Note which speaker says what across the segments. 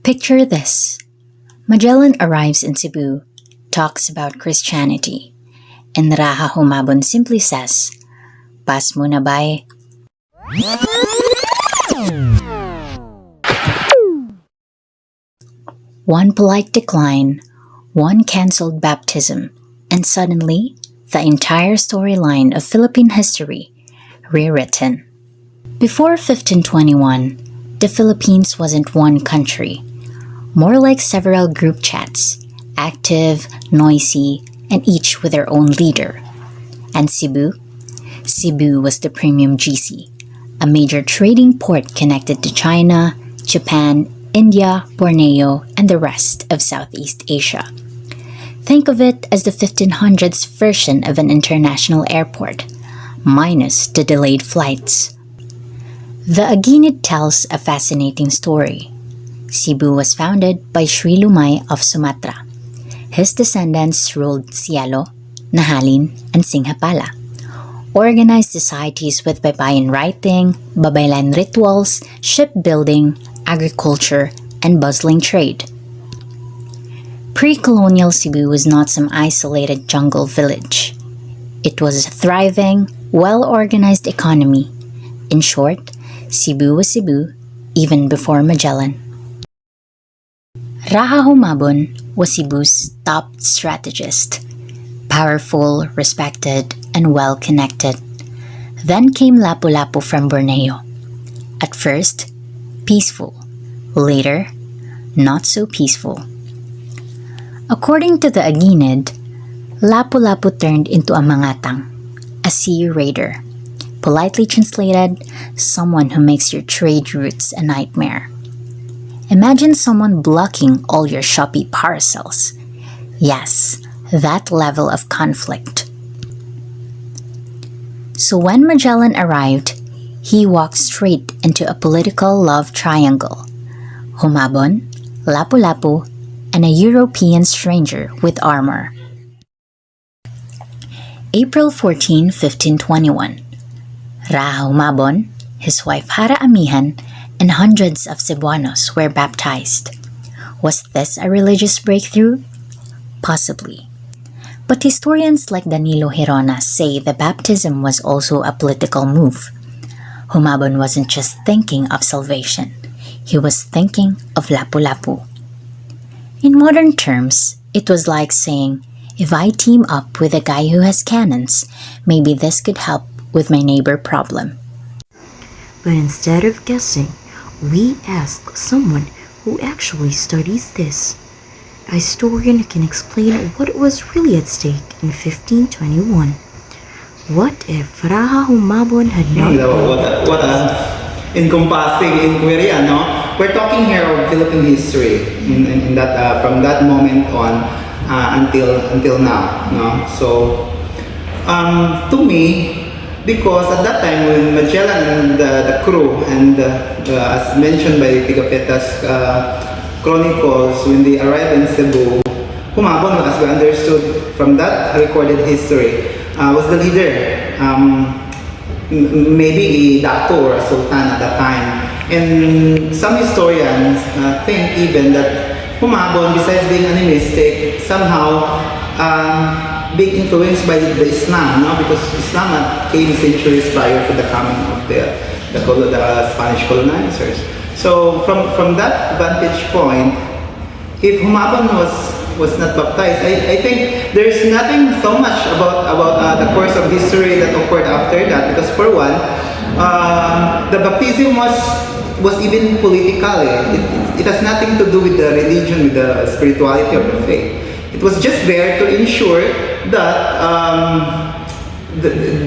Speaker 1: Picture this. Magellan arrives in Cebu, talks about Christianity, and Raha Humabon simply says, "Pas muna bay." One polite decline, one cancelled baptism, and suddenly, the entire storyline of Philippine history rewritten. Before 1521, the Philippines wasn't one country, more like several group chats, active, noisy, and each with their own leader. And Cebu? Cebu was the premium GC, a major trading port connected to China, Japan, India, Borneo, and the rest of Southeast Asia. Think of it as the 1500s version of an international airport, minus the delayed flights. The Aguinid tells a fascinating story. Cebu was founded by Sri Lumay of Sumatra. His descendants ruled Cielo, Nahalin, and Singhapala, organized societies with baybayin writing, babaylan rituals, shipbuilding, agriculture, and bustling trade. Pre-colonial Cebu was not some isolated jungle village. It was a thriving, well-organized economy. In short, Cebu was Cebu even before Magellan. Raha Humabon was Cebu's top strategist. Powerful, respected, and well-connected. Then came Lapu-Lapu from Borneo. At first, peaceful. Later, not so peaceful. According to the Aguinid, Lapu-Lapu turned into a mangatang, a sea raider. Politely translated, someone who makes your trade routes a nightmare. Imagine someone blocking all your Shopee parcels. Yes, that level of conflict. So when Magellan arrived, he walked straight into a political love triangle. Humabon, Lapu-Lapu, and a European stranger with armor. April 14, 1521. Raha Humabon, his wife Hara Amihan, and hundreds of Cebuanos were baptized. Was this a religious breakthrough? Possibly. But historians like Danilo Hirona say the baptism was also a political move. Humabon wasn't just thinking of salvation, he was thinking of Lapu-Lapu. In modern terms, it was like saying, if I team up with a guy who has cannons, maybe this could help with my neighbor problem.
Speaker 2: But instead of guessing, we ask someone who actually studies this. A historian who can explain what was really at stake in 1521. What if Raha Humabon had not
Speaker 3: what a encompassing inquiry, ano? We're talking here of Philippine history in that from that moment on until now, no? So to me, because at that time when Magellan and the crew and as mentioned by Pigafetta's chronicles, when they arrived in Cebu, Humabon, as we understood from that recorded history, was the leader, maybe a doctor or a sultan at that time. And some historians think even that Humabon, besides being animistic, somehow being influenced by the Islam, no? Because Islam came centuries prior to the coming of the Spanish colonizers. So from that vantage point, if Humabon was not baptized, I think there's nothing so much about the course of history that occurred after that. Because for one, the baptism was even political. It has nothing to do with the religion, with the spirituality of the faith. It was just there to ensure that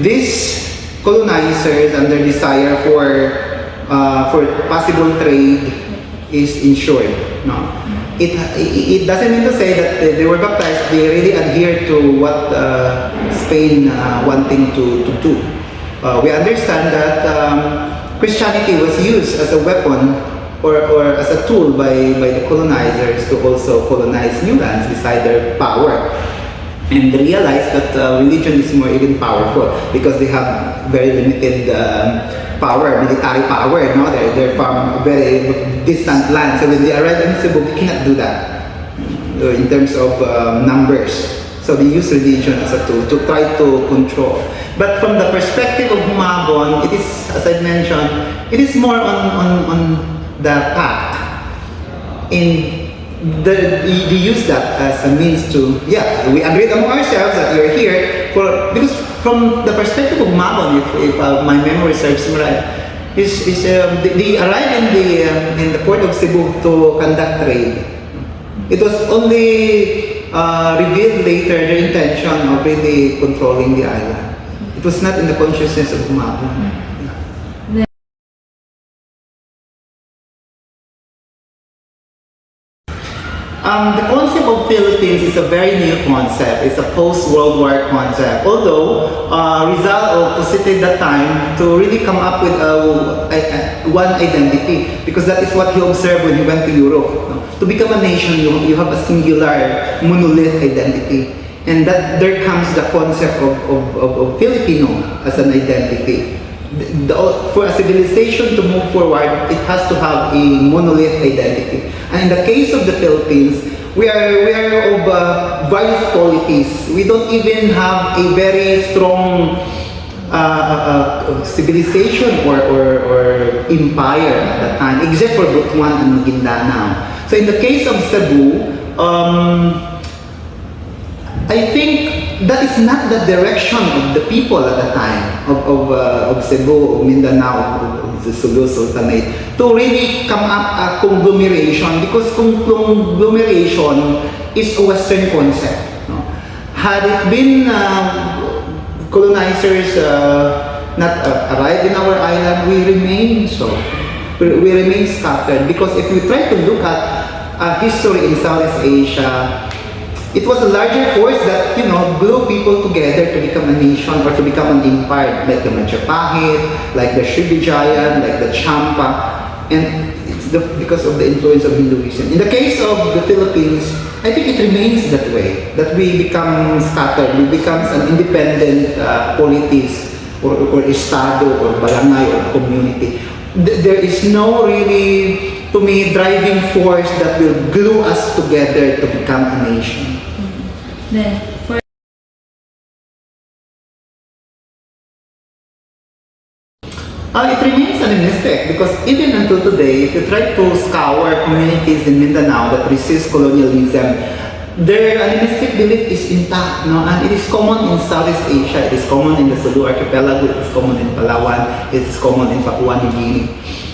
Speaker 3: these colonizers and their desire for possible trade is ensured. No, it doesn't mean to say that they were baptized. They really adhere to what Spain wanting to do. We understand that Christianity was used as a weapon or as a tool by the colonizers to also colonize new lands beside their power. And they realize that religion is more even powerful because they have very limited power, military power. No, they're from very distant land. So when they arrive in Cebu, they cannot do that in terms of numbers. So they use religion as a tool to try to control. But from the perspective of Humabon, it is, as I mentioned, it is more on the pact. They use that as a means to, yeah, we agreed among ourselves that you're here for, because from the perspective of Humabon, if my memory serves me right, they arrived in the port of Cebu to conduct trade. It was only revealed later their intention of really controlling the island. It was not in the consciousness of Humabon. The concept of Philippines is a very new concept. It's a post-World War concept. Although Rizal posited that time to really come up with one identity, because that is what he observed when he went to Europe. No? To become a nation, you have a singular monolith identity. And that there comes the concept of Filipino as an identity. For a civilization to move forward, it has to have a monolith identity. And in the case of the Philippines, we are of various qualities. We don't even have a very strong civilization or empire at that time, except for Butuan and Maguindanao. So in the case of Cebu, I think that is not the direction of the people at the time of Cebu, of Mindanao, of the Sulu Sultanate, to really come up a conglomeration, because conglomeration is a Western concept. No? Had it been colonizers not arrived in our island, we remain so. We remain scattered, because if we try to look at history in Southeast Asia, it was a larger force that, glue people together to become a nation or to become an empire, like the Majapahit, like the Srivijayan, like the Champa, and it's because of the influence of Hinduism. In the case of the Philippines, I think it remains that way, that we become scattered, we become an independent polities or estado or barangay or community. There is no really, to me, driving force that will glue us together to become a nation. It remains animistic, because even until today, if you try to scour communities in Mindanao that resist colonialism, their animistic belief is intact, no? And it is common in Southeast Asia, it is common in the Sulu archipelago, it is common in Palawan, it is common in Papua New Guinea.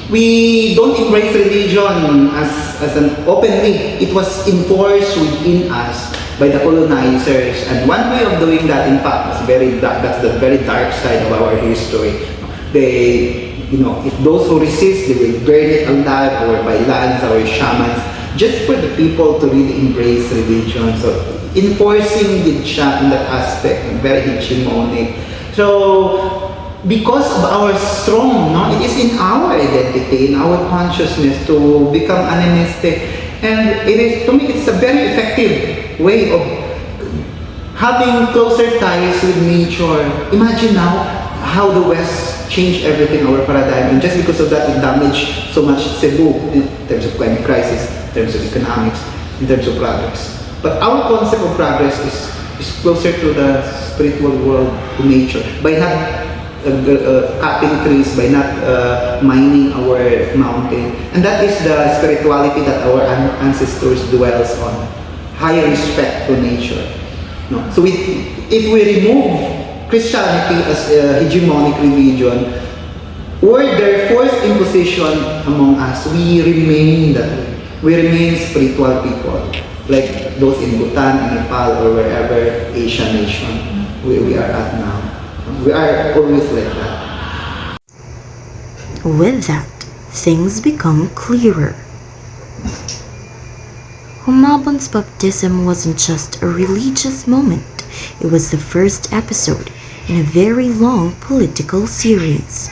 Speaker 3: We don't embrace religion as an openly. It was enforced within us by the colonizers, and one way of doing that, in fact, is very dark. That's the very dark side of our history. They, if those who resist, they will burn it alive, or by lands, or shamans, just for the people to really embrace religion. So enforcing it siya in that aspect, very hegemonic. So because of our strong, it is in our identity, in our consciousness to become animistic, and it is, to me, it's a very effective way of having closer ties with nature. Imagine now how the West changed everything, our paradigm, and just because of that, it damaged so much Cebu in terms of climate crisis, in terms of economics, in terms of progress. But our concept of progress is closer to the spiritual world, to nature, by not cutting trees, by not mining our mountain. And that is the spirituality that our ancestors dwells on. High respect to nature. No? So if we remove Christianity as a hegemonic religion, or their forced imposition among us, we remain that way. We remain spiritual people, like those in Bhutan, in Nepal, or wherever Asian nation we are at now. We are always like that.
Speaker 2: With that, things become clearer. Humabon's baptism wasn't just a religious moment, it was the first episode in a very long political series.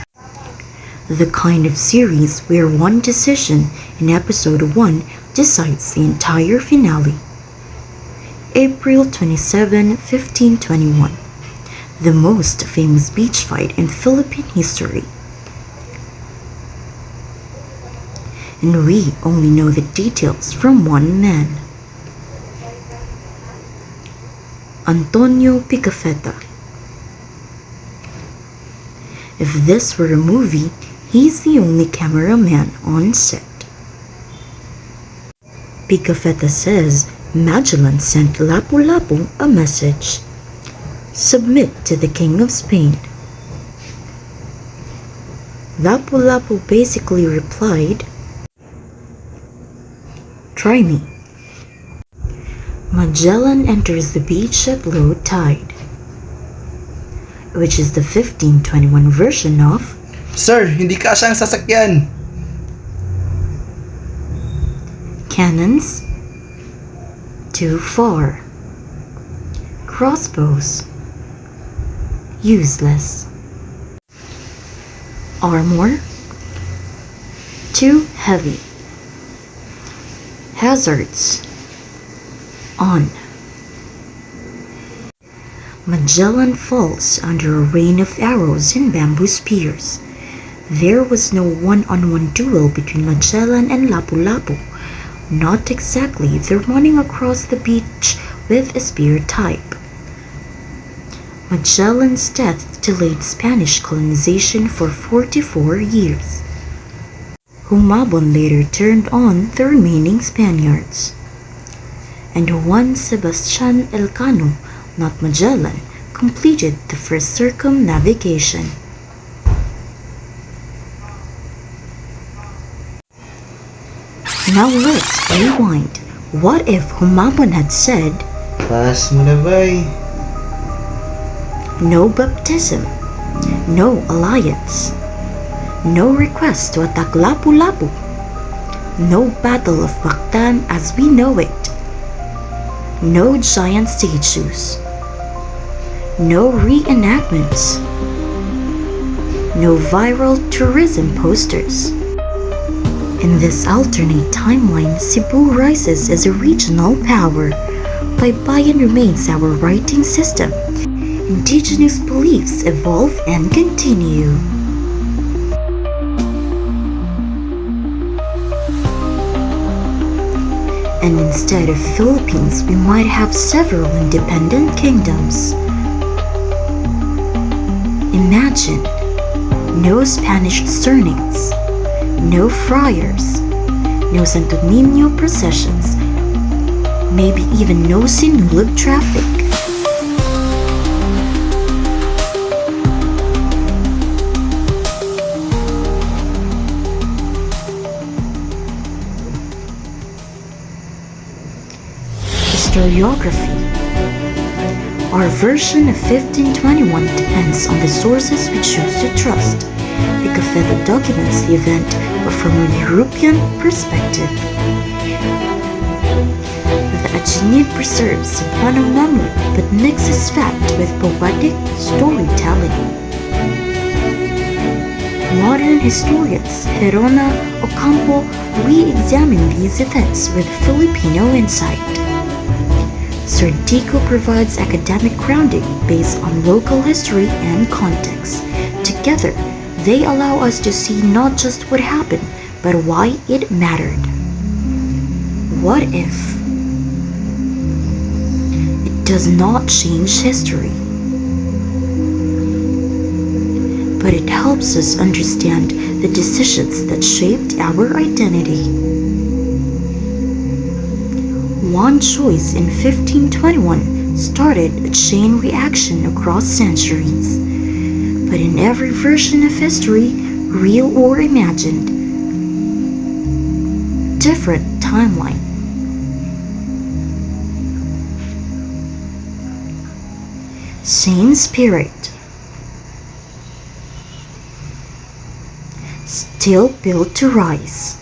Speaker 2: The kind of series where one decision in episode 1 decides the entire finale. April 27, 1521. The most famous beach fight in Philippine history. and we only know the details from one man. Antonio Picafetta. If this were a movie, he's the only cameraman on set. Picafetta says Magellan sent Lapu-Lapu a message. Submit to the King of Spain. Lapu-Lapu basically replied, try me. Magellan enters the beach at low tide, which is the 1521 version of,
Speaker 4: Sir, hindi kasya ang sasakyan.
Speaker 2: cannons, too far. Crossbows, useless. Armor, too heavy. Hazards, on. Magellan falls under a rain of arrows and bamboo spears. There was no one-on-one duel between Magellan and Lapu-Lapu. Not exactly, they're running across the beach with a spear type. Magellan's death delayed Spanish colonization for 44 years. Humabon later turned on the remaining Spaniards. And Juan Sebastian Elcano, not Magellan, completed the first circumnavigation. Now let's rewind. What if Humabon had said,
Speaker 4: Pass mo na bay.
Speaker 2: no baptism, no alliance, no request to attack Lapu-Lapu, no Battle of Mactan as we know it, no giant statues, no reenactments, no viral tourism posters. In this alternate timeline, Cebu rises as a regional power. Baybayin remains our writing system. Indigenous beliefs evolve and continue. And instead of Philippines, we might have several independent kingdoms. Imagine no Spanish surnames, no friars, no Santo Niño processions, maybe even no sinulog traffic. Historiography. Our version of 1521 depends on the sources we choose to trust. Picafetta documents the event, but from a European perspective. The Aeneid preserves Cebuano memory, but mixes fact with poetic storytelling. Modern historians Herona Ocampo re-examine these events with Filipino insight. Serdico provides academic grounding based on local history and context. Together, they allow us to see not just what happened, but why it mattered. What if? It does not change history, but it helps us understand the decisions that shaped our identity. One choice in 1521 started a chain reaction across centuries. But in every version of history, real or imagined, different timeline. Same spirit. Still built to rise.